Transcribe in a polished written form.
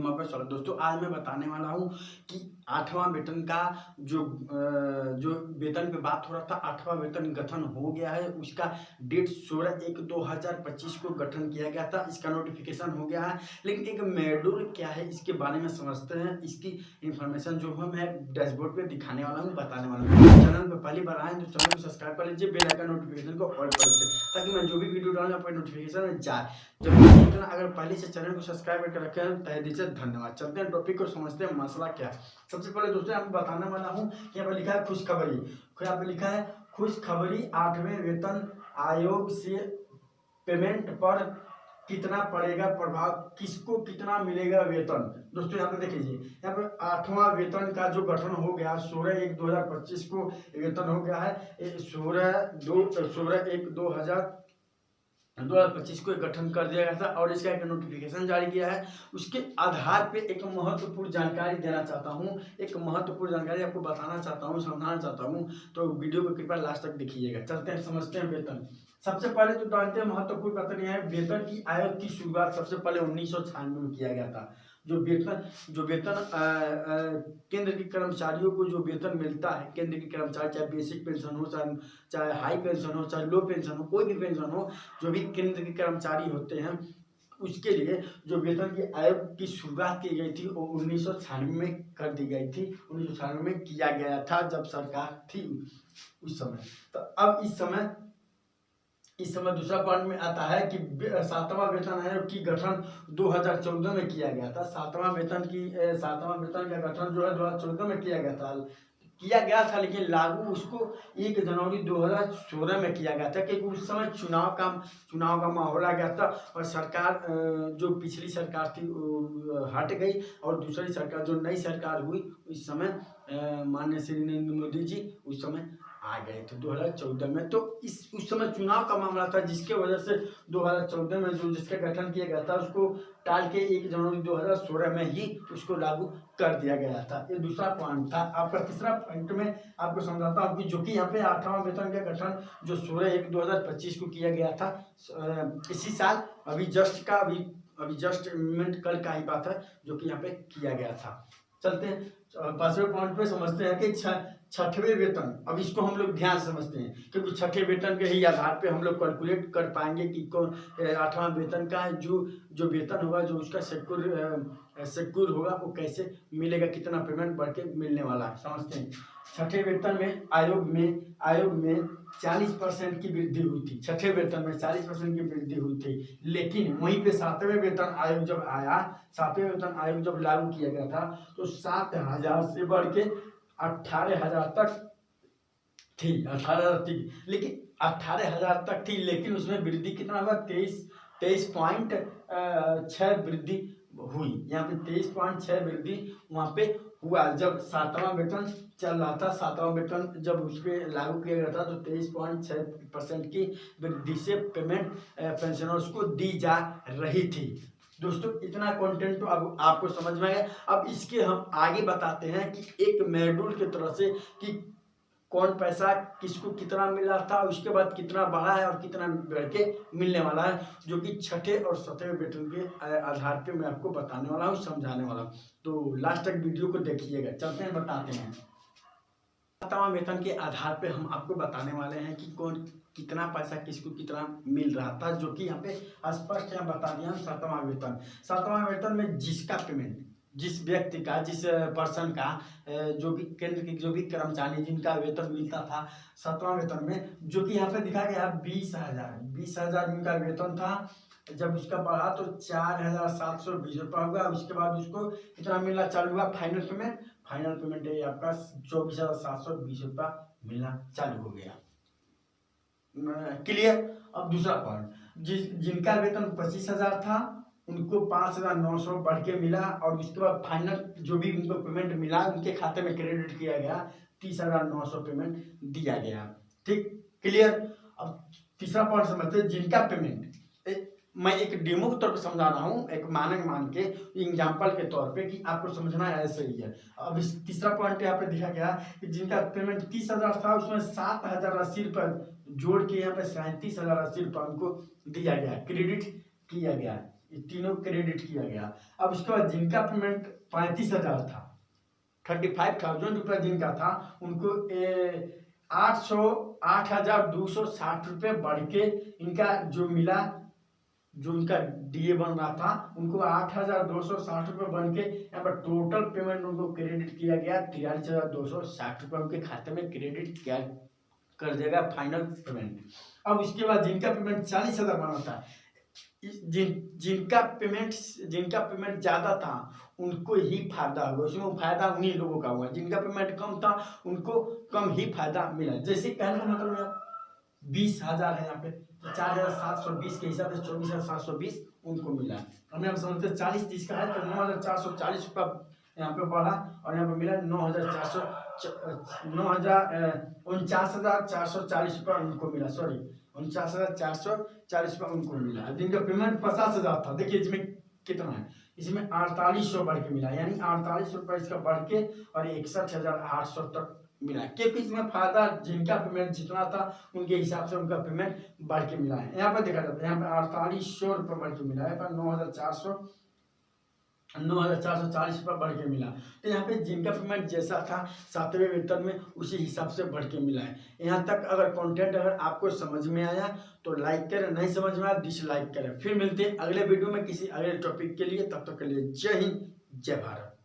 Video में आपका स्वागत। दोस्तों आज मैं बताने वाला हूं कि 8वां वेतन का जो वेतन पे बात हो रहा था, 8वां वेतन गठन हो गया है। उसका डेट 16/1/2025 को गठन किया गया था। इसका नोटिफिकेशन हो गया है, लेकिन एक मॉड्यूल क्या है इसके बारे में समझते हैं। इसकी इंफॉर्मेशन जो है मैं डैशबोर्ड पे दिखाने वाला हूँ, बताने वाला हूँ। चैनल पर पहली बार आए तो चैनल को सब्सक्राइब कर लीजिए, बेल आइकन नोटिफिकेशन को ऑल कर लीजिए, ताकि मैं जो भी वीडियो डालूं आपको नोटिफिकेशन में जाए। जब अगर पहले से चैनल को सब्सक्राइब करके रखे हैं तहे दिल से धन्यवाद। चलते हैं टॉपिक को समझते हैं, मसला क्या है। सबसे पहले दोस्तों आपको बताने वाला हूँ कि यहाँ पर लिखा है खुशखबरी। यहाँ पर लिखा है खुशखबरी, 8वें वेतन आयोग से पेमेंट पर कितना पड़ेगा प्रभाव, किसको कितना मिलेगा वेतन। दोस्तों यहाँ पे देख लीजिए, यहाँ पर 8वां वेतन का जो गठन हो गया 16/1/2025 को वेतन हो गया है। 16/1/2025 को गठन कर दिया गया था और इसका एक नोटिफिकेशन जारी किया है। उसके आधार पे एक महत्वपूर्ण जानकारी देना चाहता हूँ, एक महत्वपूर्ण जानकारी आपको बताना चाहता हूँ, समझाना चाहता हूँ, तो वीडियो को कृपया लास्ट तक देखिएगा। चलते हैं समझते हैं वेतन। सबसे पहले तो जानते हैं महत्वपूर्ण वेतन यह है, वेतन की आयोग की शुरुआत सबसे पहले 1996 में किया गया था। जो वेतन केंद्र के कर्मचारियों को जो वेतन मिलता है, केंद्र के कर्मचारी, चाहे बेसिक पेंशन हो, चाहे हाई पेंशन हो, चाहे लो पेंशन हो, कोई भी पेंशन हो, जो भी केंद्र के कर्मचारी होते हैं उसके लिए जो वेतन की आयोग की शुरुआत की गई थी वो 1996 में कर दी गई थी। 1996 में किया गया था जब सरकार थी उस समय। तो अब इस समय दूसरा पॉइंट में आता है कि 7वां वेतन आयोग की गठन 2014 में किया गया था। 7वां वेतन का गठन जो है 2014 में किया गया था, लेकिन लागू उसको 1 जनवरी 2016 में किया गया था, क्योंकि उस समय चुनाव का माहौल आ गया था और सरकार जो पिछली सरकार थी हट गई और दूसरी सरकार, जो नई सरकार हुई उस समय माननीय श्री नरेंद्र मोदी जी उस समय आ गए थे 2014 में। तो उस समय चुनाव का मामला था, जिसके वजह से 2014 में जिसका गठन किया गया था उसको टाल के 1 जनवरी 2016 में ही उसको लागू कर दिया गया था। ये दूसरा पॉइंट था। आपका तीसरा पॉइंट में आपको समझाता हूँ कि जो कि यहाँ पे 8वां वेतन का गठन जो 16/1/2025 को किया गया था इसी साल, अभी जस्ट मिनट कल का ही बात है जो कि यहाँ पे किया गया था। चलते हैं 5वें पॉइंट पे, समझते हैं कि 6ठवें वेतन। अब इसको हम लोग ध्यान से समझते हैं, क्योंकि 6ठे वेतन के ही आधार पे हम लोग कैलकुलेट कर पाएंगे कि कौन 8वां वेतन का जो वेतन होगा, जो उसका सिक्योर होगा, वो कैसे मिलेगा, कितना पेमेंट बढ़ के मिलने वाला है, समझते हैं। 6ठे वेतन में आयोग में 40% की वृद्धि हुई थी। 6ठे वेतन में 40% की वृद्धि हुई थी, लेकिन वहीं पे 7वें वेतन आयोग जब आया, 7वें वेतन आयोग जब लागू किया गया था तो 7,000 से बढ़ के 18,000 तक थी। 18,000 थी, लेकिन 18,000 तक थी, लेकिन उसमें वृद्धि कितना हुआ, 23.6 वृद्धि हुई। यहाँ पे 23.6 वृद्धि वहाँ पे हुआ जब 7वां वेतन चल रहा था। 7वां वेतन जब उस पर लागू किया गया था तो 23.6% की वृद्धि से पेमेंट पेंशनर्स को दी जा रही थी। दोस्तों इतना कंटेंट तो अब आपको समझ में आया। अब इसके हम आगे बताते हैं कि एक मॉड्यूल की तरह से कि कौन पैसा किसको कितना मिला था, उसके बाद कितना बढ़ा है और कितना बढ़ के मिलने वाला है, जो कि 6ठे और 7वें वेतन के आधार पे मैं आपको बताने वाला हूँ, समझाने वाला हूँ। तो लास्ट तक वीडियो को देखिएगा। चलते हैं बताते हैं। 7वां वेतन के आधार पे हम आपको बताने वाले हैं कि कौन कितना पैसा किसको कितना मिल रहा था, जो कि यहाँ पे स्पष्ट यहाँ बता दिया। 7वां वेतन में जिसका पेमेंट, जिस व्यक्ति का, जिस पर्सन का, जो भी केंद्र के जो भी कर्मचारी जिनका वेतन मिलता था 7वां वेतन में, जो कि यहाँ पे दिखा गया 20,000 उनका वेतन था। जब उसका बढ़ा तो 4,720 रुपया हुआ। उसके बाद उसको कितना मिलना चालू हुआ, फाइनल पेमेंट है आपका 24,720 रुपया मिलना चालू हो गया। क्लियर। अब दूसरा पॉइंट, जिनका वेतन 25,000 था उनको 5,900 बढ़ के मिला, और उसके बाद फाइनल जो भी उनको पेमेंट मिला उनके खाते में क्रेडिट किया गया, 30,900 पेमेंट दिया गया। ठीक, क्लियर। अब तीसरा पॉइंट समझते हैं, जिनका पेमेंट, मैं एक डेमो के तौर पे समझा रहा हूँ, एक मानक मान के, एग्जाम्पल के तौर पे कि आपको समझना ऐसे ही है। अब इस तीसरा पॉइंट यहाँ पे दिखा गया कि जिनका पेमेंट 30,000 था उसमें 7,080 रुपये जोड़ के यहाँ पे 37,080 रुपये उनको दिया गया, क्रेडिट किया गया। ये तीनों क्रेडिट किया गया। अब उसके बाद जिनका पेमेंट 35,000 था, 35,000 रुपये जिनका था, उनको 8,260 रुपये बढ़ के इनका जो मिला, जो उनका डीए बन रहा था, उनको 8,260 रुपये बन के यहाँ पर टोटल पेमेंट उनको क्रेडिट किया गया 43,260 रुपये उनके खाते में क्रेडिट किया कर देगा फाइनल पेमेंट। अब उसके बाद जिनका पेमेंट 40,000 बना था, जिनका पेमेंट ज़्यादा था उनको ही फायदा हुआ, उसमें फायदा उन्हीं लोगों का हुआ। जिनका पेमेंट कम था उनको कम ही फायदा मिला। जैसे कहने का मतलब यहाँ 20,000 है, यहाँ पे 4,720 के हिसाब से 24,720 उनको मिला। हमने अब समझते 40-30 का है तो 9,440 रुपये यहाँ पे बढ़ा और यहाँ पे मिला 49,440 रुपये उनको मिला, सॉरी 49,440 रुपये उनको मिला। जिनका पेमेंट 50,000 था, देखिए इसमें कितना है, इसमें 4800 बढ़ के मिला, यानी 48 रुपये इसका बढ़ के और 61,800 तक मिला, क्योंकि इसमें फायदा जिनका पेमेंट जितना था उनके हिसाब से उनका पेमेंट बढ़ के मिला है। यहाँ पर देखा जाता है, यहाँ पे 4800 रुपये बढ़ के मिला है, पर 9,440 रुपये बढ़ के मिला। तो यहाँ पे जिनका पेमेंट जैसा था 7वें वेतन में उसी हिसाब से बढ़ के मिला है। यहाँ तक अगर कंटेंट अगर आपको समझ में आया तो लाइक करें, नहीं समझ में आया डिसलाइक करें। फिर मिलते हैं अगले वीडियो में किसी अगले टॉपिक के लिए, तब तक के लिए जय हिंद जय भारत।